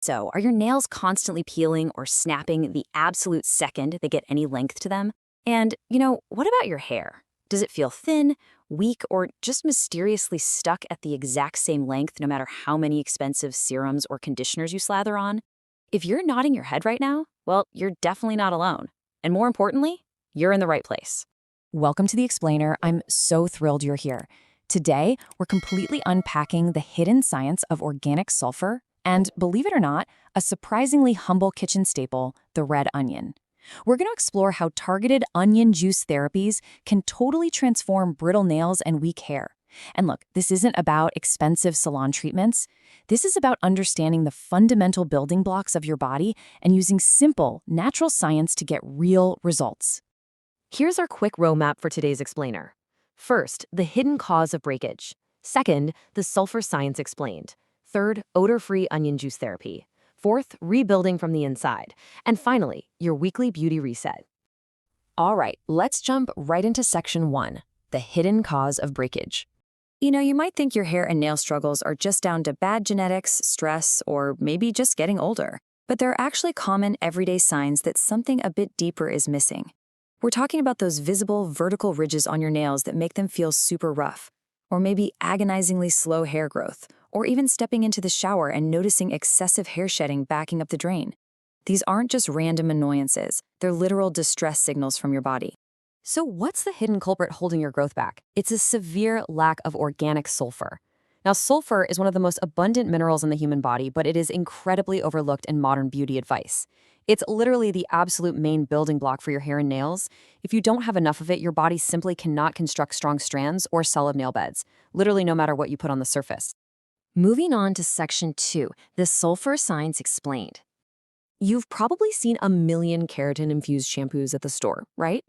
So, are your nails constantly peeling or snapping the absolute second they get any length to them? And, what about your hair? Does it feel thin, weak, or just mysteriously stuck at the exact same length no matter how many expensive serums or conditioners you slather on? If you're nodding your head right now, well, you're definitely not alone. And more importantly, you're in the right place. Welcome to The Explainer. I'm so thrilled you're here. Today, we're completely unpacking the hidden science of organic sulfur and, believe it or not, a surprisingly humble kitchen staple, the red onion. We're going to explore how targeted onion juice therapies can totally transform brittle nails and weak hair. And look, this isn't about expensive salon treatments. This is about understanding the fundamental building blocks of your body and using simple, natural science to get real results. Here's our quick roadmap for today's explainer. First, the hidden cause of breakage. Second, the sulfur science explained. Third, odor-free onion juice therapy. Fourth, rebuilding from the inside. And finally, your weekly beauty reset. All right, let's jump right into section 1, the hidden cause of breakage. You might think your hair and nail struggles are just down to bad genetics, stress, or maybe just getting older. But there are actually common everyday signs that something a bit deeper is missing. We're talking about those visible vertical ridges on your nails that make them feel super rough, or maybe agonizingly slow hair growth, or even stepping into the shower and noticing excessive hair shedding backing up the drain. These aren't just random annoyances, they're literal distress signals from your body. So what's the hidden culprit holding your growth back? It's a severe lack of organic sulfur. Now, sulfur is one of the most abundant minerals in the human body, but it is incredibly overlooked in modern beauty advice. It's literally the absolute main building block for your hair and nails. If you don't have enough of it, your body simply cannot construct strong strands or solid nail beds, literally no matter what you put on the surface. Moving on to section 2, the sulfur science explained. You've probably seen a million keratin-infused shampoos at the store, right?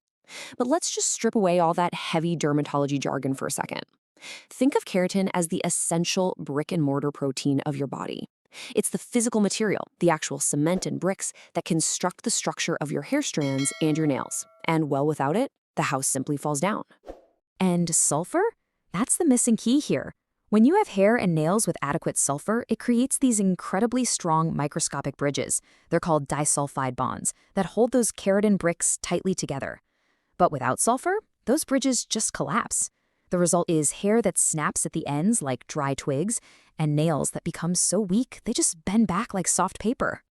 But let's just strip away all that heavy dermatology jargon for a second. Think of keratin as the essential brick-and-mortar protein of your body. It's the physical material, the actual cement and bricks that construct the structure of your hair strands and your nails. And well, without it, the house simply falls down. And sulfur? That's the missing key here. When you have hair and nails with adequate sulfur, it creates these incredibly strong microscopic bridges. They're called disulfide bonds that hold those keratin bricks tightly together. But without sulfur, those bridges just collapse. The result is hair that snaps at the ends like dry twigs, and nails that become so weak they just bend back like soft paper.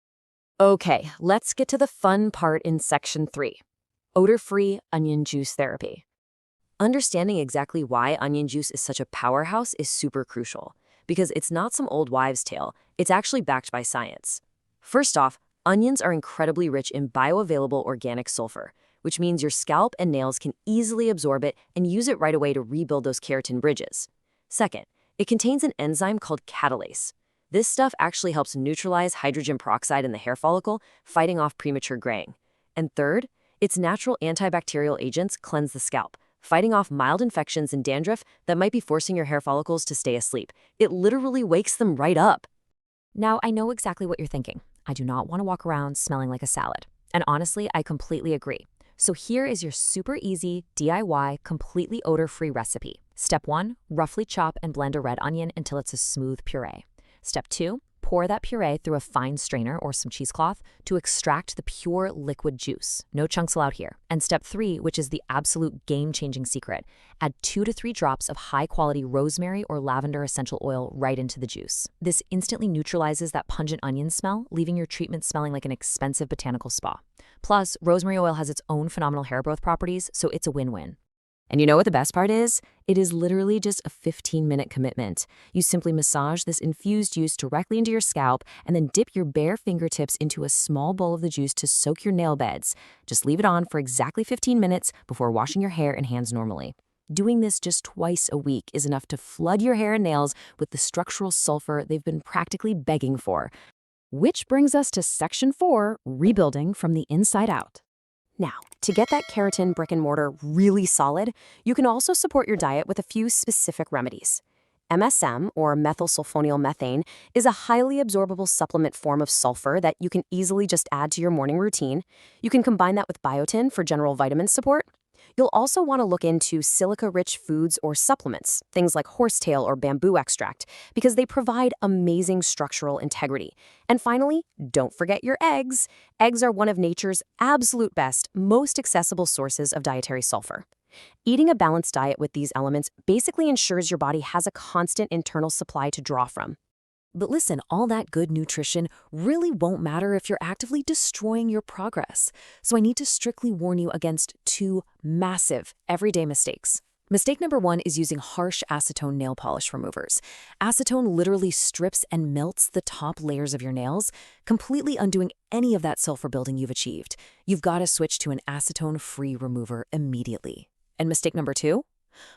Okay, let's get to the fun part in section 3. Odor-free onion juice therapy. Understanding exactly why onion juice is such a powerhouse is super crucial, because it's not some old wives' tale, it's actually backed by science. First off, onions are incredibly rich in bioavailable organic sulfur, which means your scalp and nails can easily absorb it and use it right away to rebuild those keratin bridges. Second, it contains an enzyme called catalase. This stuff actually helps neutralize hydrogen peroxide in the hair follicle, fighting off premature graying. And third, its natural antibacterial agents cleanse the scalp, fighting off mild infections and dandruff that might be forcing your hair follicles to stay asleep. It literally wakes them right up. Now, I know exactly what you're thinking. I do not want to walk around smelling like a salad. And honestly, I completely agree. So here is your super easy, DIY, completely odor-free recipe. Step 1, roughly chop and blend a red onion until it's a smooth puree. Step 2, pour that puree through a fine strainer or some cheesecloth to extract the pure liquid juice. No chunks allowed here. And step 3, which is the absolute game-changing secret, add 2 to 3 drops of high-quality rosemary or lavender essential oil right into the juice. This instantly neutralizes that pungent onion smell, leaving your treatment smelling like an expensive botanical spa. Plus, rosemary oil has its own phenomenal hair growth properties, so it's a win-win. And you know what the best part is? It is literally just a 15-minute commitment. You simply massage this infused juice directly into your scalp and then dip your bare fingertips into a small bowl of the juice to soak your nail beds. Just leave it on for exactly 15 minutes before washing your hair and hands normally. Doing this just twice a week is enough to flood your hair and nails with the structural sulfur they've been practically begging for. Which brings us to section 4, rebuilding from the inside out. Now, to get that keratin brick-and-mortar really solid, you can also support your diet with a few specific remedies. MSM, or methylsulfonyl methane, is a highly absorbable supplement form of sulfur that you can easily just add to your morning routine. You can combine that with biotin for general vitamin support. You'll also want to look into silica-rich foods or supplements, things like horsetail or bamboo extract, because they provide amazing structural integrity. And finally, don't forget your eggs. Eggs are one of nature's absolute best, most accessible sources of dietary sulfur. Eating a balanced diet with these elements basically ensures your body has a constant internal supply to draw from. But listen, all that good nutrition really won't matter if you're actively destroying your progress. So I need to strictly warn you against two massive everyday mistakes. Mistake number one is using harsh acetone nail polish removers. Acetone literally strips and melts the top layers of your nails, completely undoing any of that sulfur building you've achieved. You've got to switch to an acetone-free remover immediately. And mistake number two?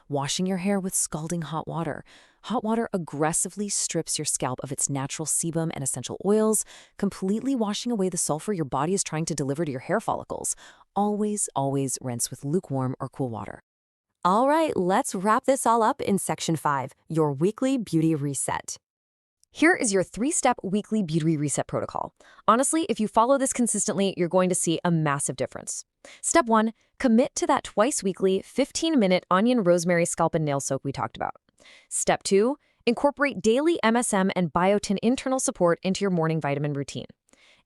Washing your hair with scalding hot water. Hot water aggressively strips your scalp of its natural sebum and essential oils, completely washing away the sulfur your body is trying to deliver to your hair follicles. Always, always rinse with lukewarm or cool water. All right, let's wrap this all up in Section 5, your weekly beauty reset. Here is your 3-step weekly beauty reset protocol. Honestly, if you follow this consistently, you're going to see a massive difference. Step 1, commit to that twice weekly 15-minute onion rosemary scalp and nail soak we talked about. Step 2, incorporate daily MSM and biotin internal support into your morning vitamin routine.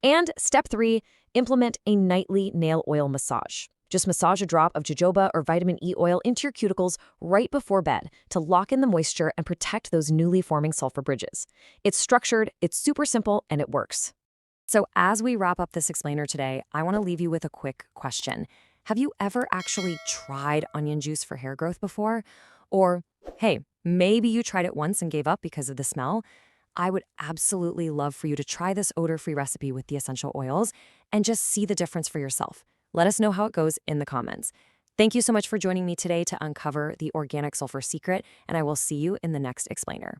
And step 3, implement a nightly nail oil massage. Just massage a drop of jojoba or vitamin E oil into your cuticles right before bed to lock in the moisture and protect those newly forming sulfur bridges. It's structured, it's super simple, and it works. So as we wrap up this explainer today, I want to leave you with a quick question. Have you ever actually tried onion juice for hair growth before? Or, hey, maybe you tried it once and gave up because of the smell? I would absolutely love for you to try this odor-free recipe with the essential oils and just see the difference for yourself. Let us know how it goes in the comments. Thank you so much for joining me today to uncover the organic sulfur secret, and I will see you in the next explainer.